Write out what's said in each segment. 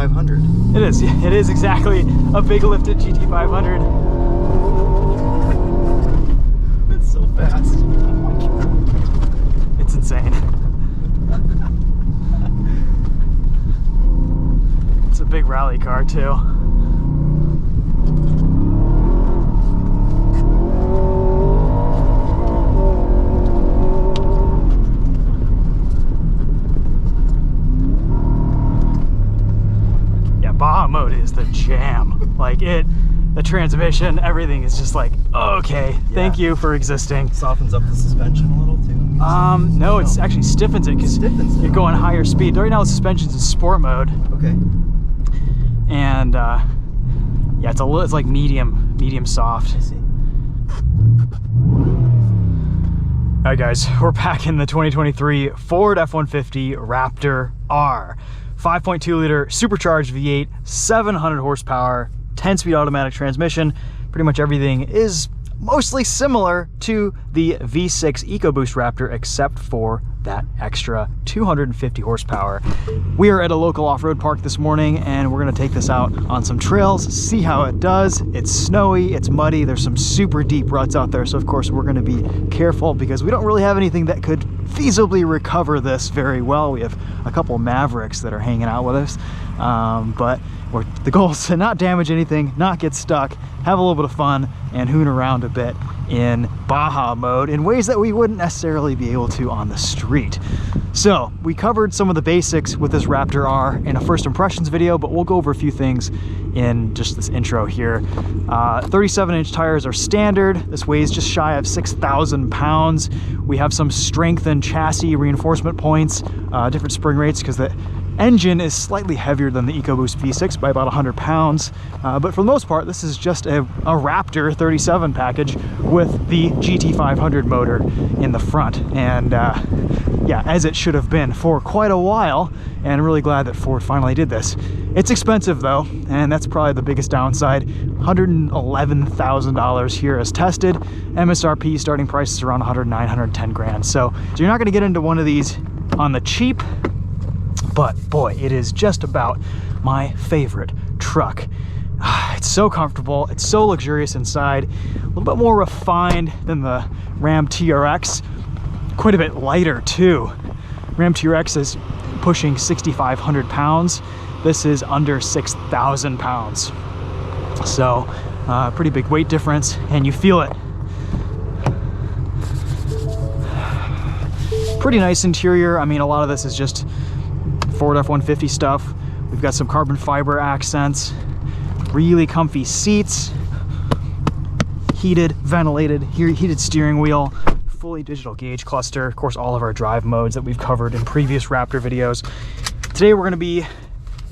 GT500. It is. It is exactly a big lifted GT500. It's so fast. It's insane. It's a big rally car too. Baja mode is the jam. Like the transmission, everything is just like, okay, thank you for existing. Softens up the suspension a little too. No, it's actually stiffens it because you're going higher speed. Right now the suspension's in sport mode. Okay. And yeah, it's like medium soft. I see. All right, guys, we're back in the 2023 Ford F-150 Raptor R. 5.2 liter supercharged V8, 700 horsepower, 10-speed automatic transmission. Pretty much everything is mostly similar to the V6 EcoBoost Raptor, except for that extra 250 horsepower. We are at a local off-road park this morning, and we're gonna take this out on some trails, see how it does. It's snowy, it's muddy, there's some super deep ruts out there, so of course we're gonna be careful because we don't really have anything that could feasibly recover this very well. We have a couple Mavericks that are hanging out with us, but the goal is to not damage anything, not get stuck, have a little bit of fun, and hoon around a bit in Baja mode in ways that we wouldn't necessarily be able to on the street. So we covered some of the basics with this Raptor R in a first impressions video, but we'll go over a few things in just this intro here. 37-inch tires are standard. This weighs just shy of 6,000 pounds. We have some strengthened chassis reinforcement points, different spring rates because the engine is slightly heavier than the EcoBoost V6 by about 100 pounds, but for the most part, this is just a Raptor 37 package with the GT500 motor in the front, and yeah, as it should have been for quite a while, and I'm really glad that Ford finally did this. It's expensive though, and that's probably the biggest downside. $111,000 here as tested. MSRP starting price is around 109, 110 grand. So you're not gonna get into one of these on the cheap, but boy, it is just about my favorite truck. It's so comfortable, it's so luxurious inside, a little bit more refined than the Ram TRX, quite a bit lighter too. Ram TRX is pushing 6,500 pounds. This is under 6,000 pounds. So pretty big weight difference, and you feel it. Pretty nice interior. I mean, a lot of this is just Ford F-150 stuff. We've got some carbon fiber accents, really comfy seats, heated, ventilated, heated steering wheel, fully digital gauge cluster, of course all of our drive modes that we've covered in previous Raptor videos. Today we're going to be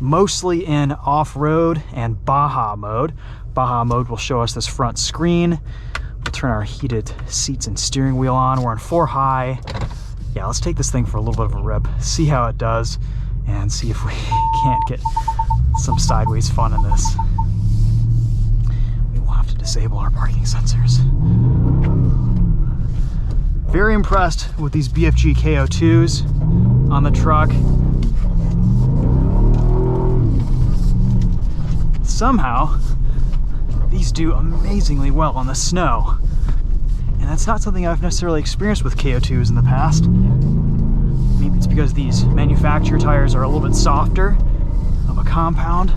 mostly in off-road and Baja mode. Baja mode will show us this front screen. We'll turn our heated seats and steering wheel on. We're in 4 high. Yeah, let's take this thing for a little bit of a rip, see how it does, and see if we can't get some sideways fun in this. We will have to disable our parking sensors. Very impressed with these BFG KO2s on the truck. Somehow, these do amazingly well on the snow. And that's not something I've necessarily experienced with KO2s in the past. Maybe it's because these manufacturer tires are a little bit softer of a compound,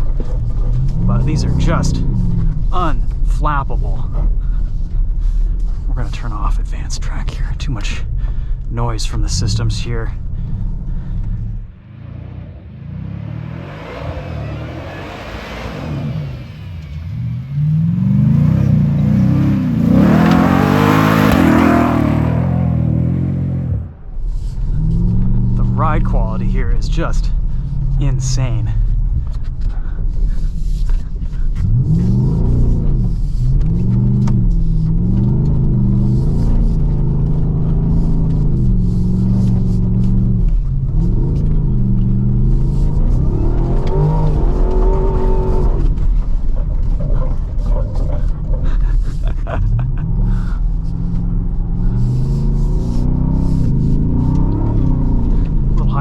but these are just unflappable. We're gonna turn off advanced track here. Too much noise from the systems here. Ride quality here is just insane.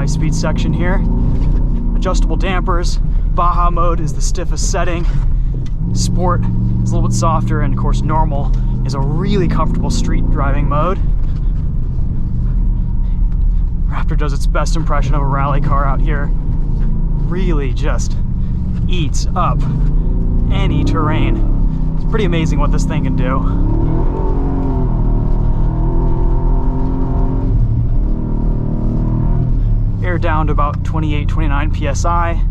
Speed section here, adjustable dampers, Baja mode is the stiffest setting. Sport is a little bit softer, and of course normal is a really comfortable street driving mode. Raptor does its best impression of a rally car out here. Really just eats up any terrain. It's pretty amazing what this thing can do. Air down to about 28, 29 PSI.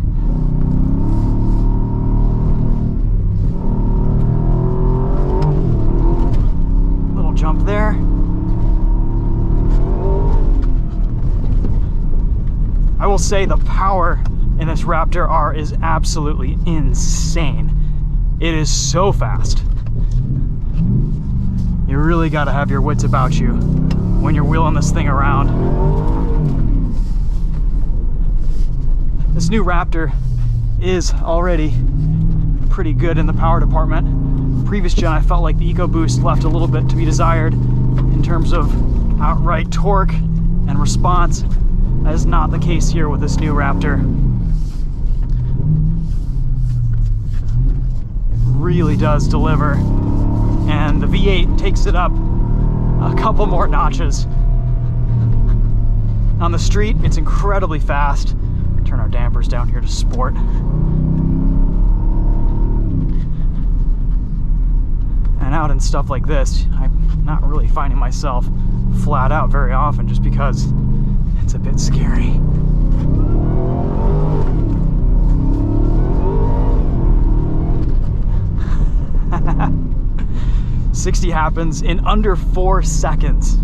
Little jump there. I will say the power in this Raptor R is absolutely insane. It is so fast. You really got to have your wits about you when you're wheeling this thing around. This new Raptor is already pretty good in the power department. Previous gen, I felt like the EcoBoost left a little bit to be desired in terms of outright torque and response. That is not the case here with this new Raptor. It really does deliver, and the V8 takes it up a couple more notches. On the street, it's incredibly fast. Turn our dampers down here to sport. And out in stuff like this, I'm not really finding myself flat out very often just because it's a bit scary. $60 happens in under 4 seconds.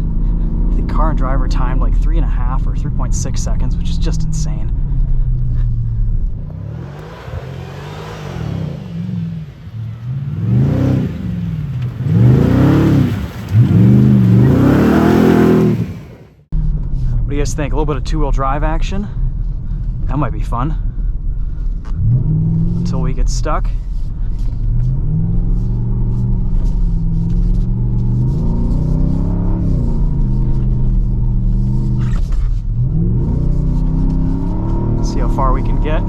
I think car and driver timed like 3.5 or 3.6 seconds, which is just insane. What do you guys think? A little bit of two-wheel drive action? That might be fun. Until we get stuck. See how far we can get.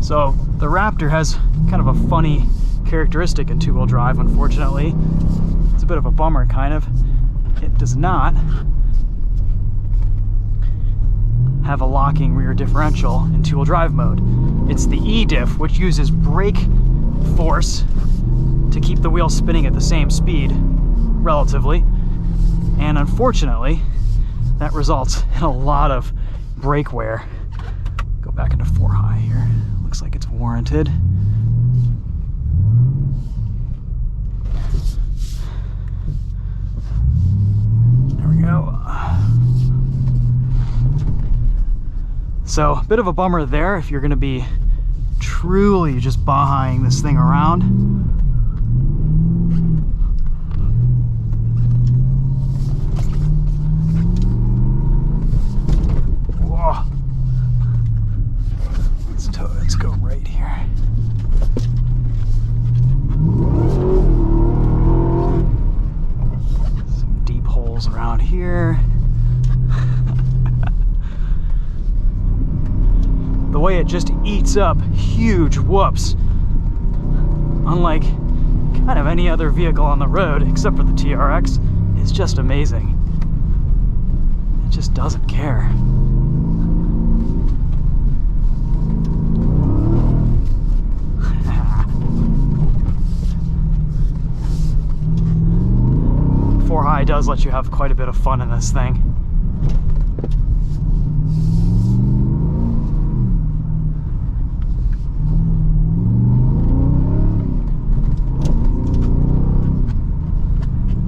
So the Raptor has kind of a funny characteristic in two-wheel drive, unfortunately. It's a bit of a bummer, kind of. It does not have a locking rear differential in two-wheel drive mode. It's the E-diff, which uses brake force to keep the wheel spinning at the same speed, relatively. And unfortunately, that results in a lot of brake wear. Go back into 4 high here. Looks like it's warranted. There we go. So, a bit of a bummer there if you're going to be truly just Bajaing this thing around. Whoa. Let's go right here. Some deep holes around here. The way it just eats up huge whoops, unlike kind of any other vehicle on the road except for the TRX, is just amazing. It just doesn't care. High does let you have quite a bit of fun in this thing.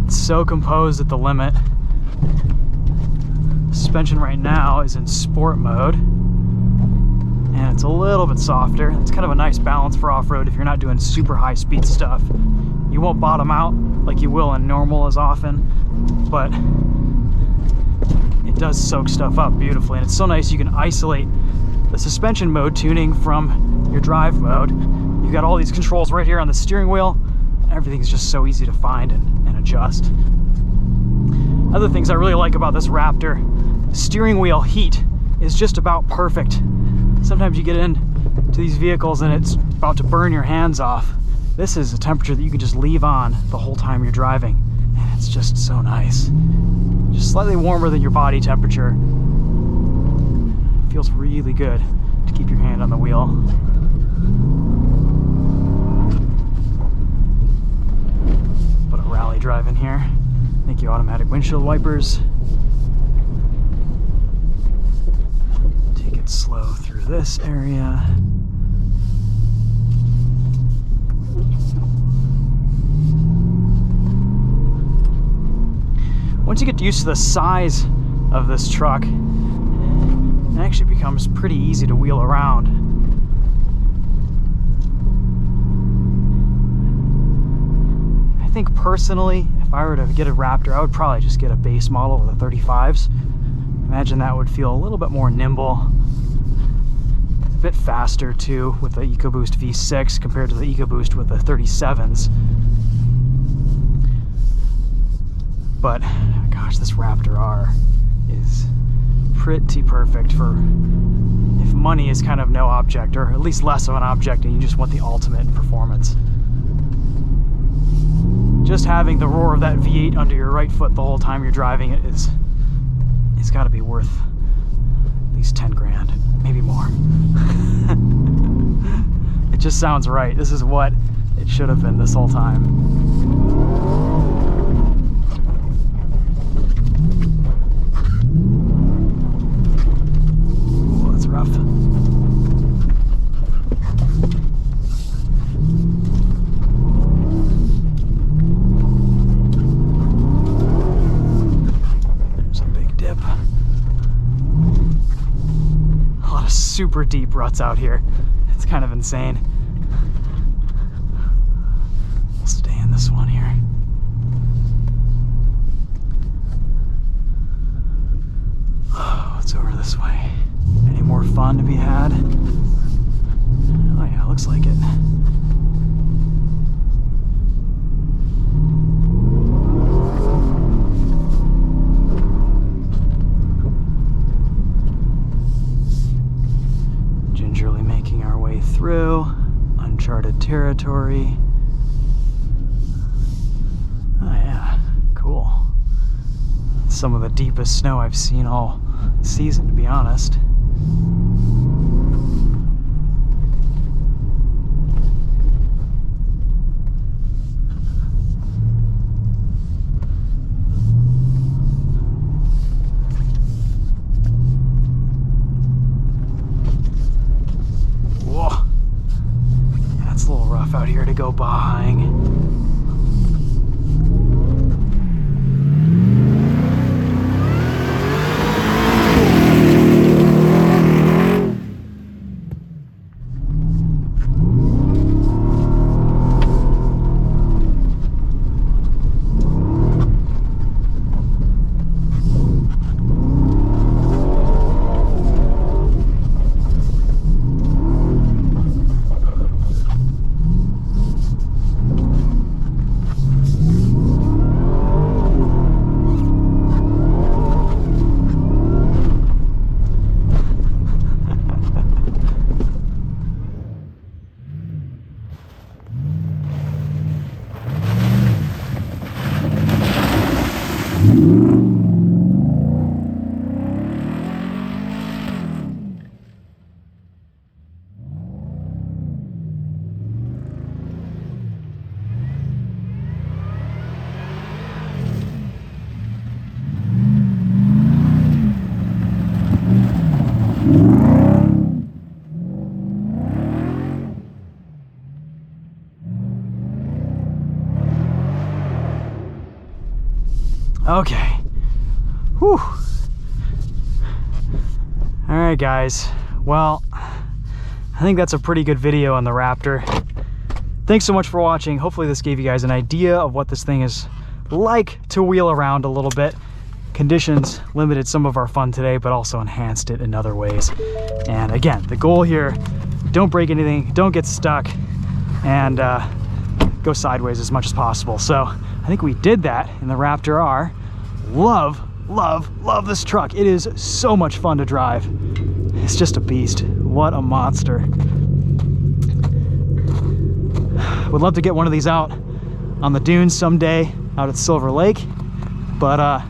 It's so composed at the limit. Suspension right now is in sport mode, and it's a little bit softer. It's kind of a nice balance for off-road if you're not doing super high speed stuff. You won't bottom out like you will in normal as often, but it does soak stuff up beautifully, and it's so nice you can isolate the suspension mode tuning from your drive mode. You've got all these controls right here on the steering wheel. Everything's just so easy to find and adjust. Other things I really like about this Raptor, steering wheel heat is just about perfect. Sometimes you get into these vehicles and it's about to burn your hands off. This is a temperature that you can just leave on the whole time you're driving, and it's just so nice. Just slightly warmer than your body temperature. Feels really good to keep your hand on the wheel. Put a rally drive in here. Thank you, automatic windshield wipers. Take it slow through this area. Once you get used to the size of this truck, it actually becomes pretty easy to wheel around. I think personally, if I were to get a Raptor, I would probably just get a base model with the 35s. Imagine that would feel a little bit more nimble, a bit faster too with the EcoBoost V6 compared to the EcoBoost with the 37s. But gosh, this Raptor R is pretty perfect for if money is kind of no object, or at least less of an object, and you just want the ultimate in performance. Just having the roar of that V8 under your right foot the whole time you're driving it is, it's got to be worth at least 10 grand, maybe more. It just sounds right. This is what it should have been this whole time. Rough. There's a big dip. A lot of super deep ruts out here. It's kind of insane. We'll stay in this one here. Oh, it's over this way. Any more fun to be had? Oh yeah, looks like it. Gingerly making our way through uncharted territory. Oh yeah, cool. Some of the deepest snow I've seen all season, to be honest. Whoa. Yeah, it's a little rough out here to go buying. Okay. Whew. All right, guys. Well, I think that's a pretty good video on the Raptor. Thanks so much for watching. Hopefully this gave you guys an idea of what this thing is like to wheel around a little bit. Conditions limited some of our fun today, but also enhanced it in other ways. And again, the goal here, don't break anything, don't get stuck, and go sideways as much as possible. So I think we did that in the Raptor R. love this truck. It is so much fun to drive. It's just a beast. What a monster. Would love to get one of these out on the dunes someday out at Silver Lake, but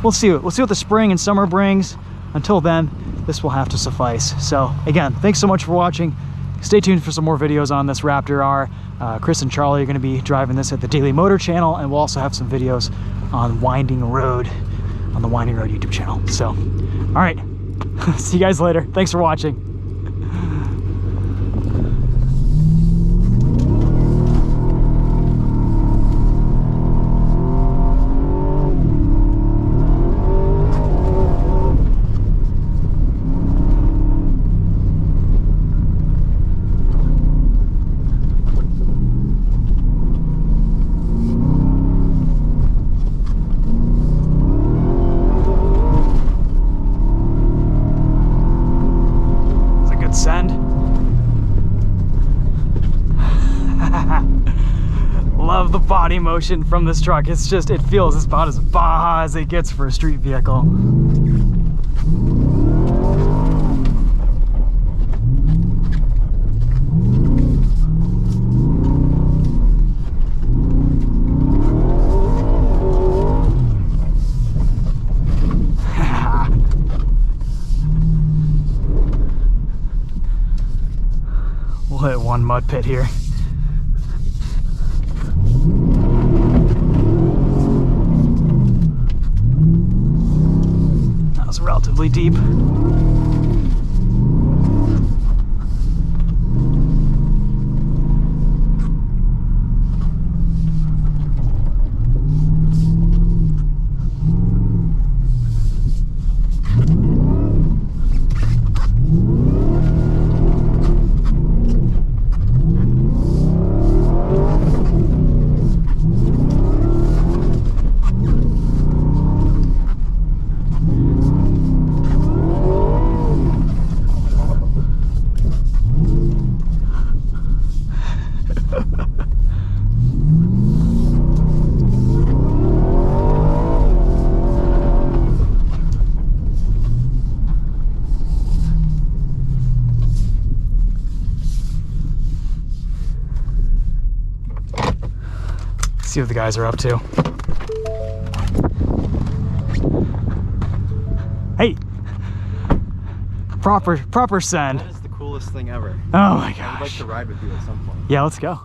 we'll see what the spring and summer brings. Until then, this will have to suffice. So again, thanks so much for watching. Stay tuned for some more videos on this Raptor R. Chris and Charlie are going to be driving this at the Daily Motor channel, and we'll also have some videos on Winding Road on the Winding Road YouTube channel. So, all right, see you guys later. Thanks for watching. Send. Love the body motion from this truck. It's just, it feels about as baja as it gets for a street vehicle. We'll hit one mud pit here. That was relatively deep. See what the guys are up to. Hey, proper send. That is the coolest thing ever. Oh my I would like gosh. to ride with you at some point. Yeah, let's go.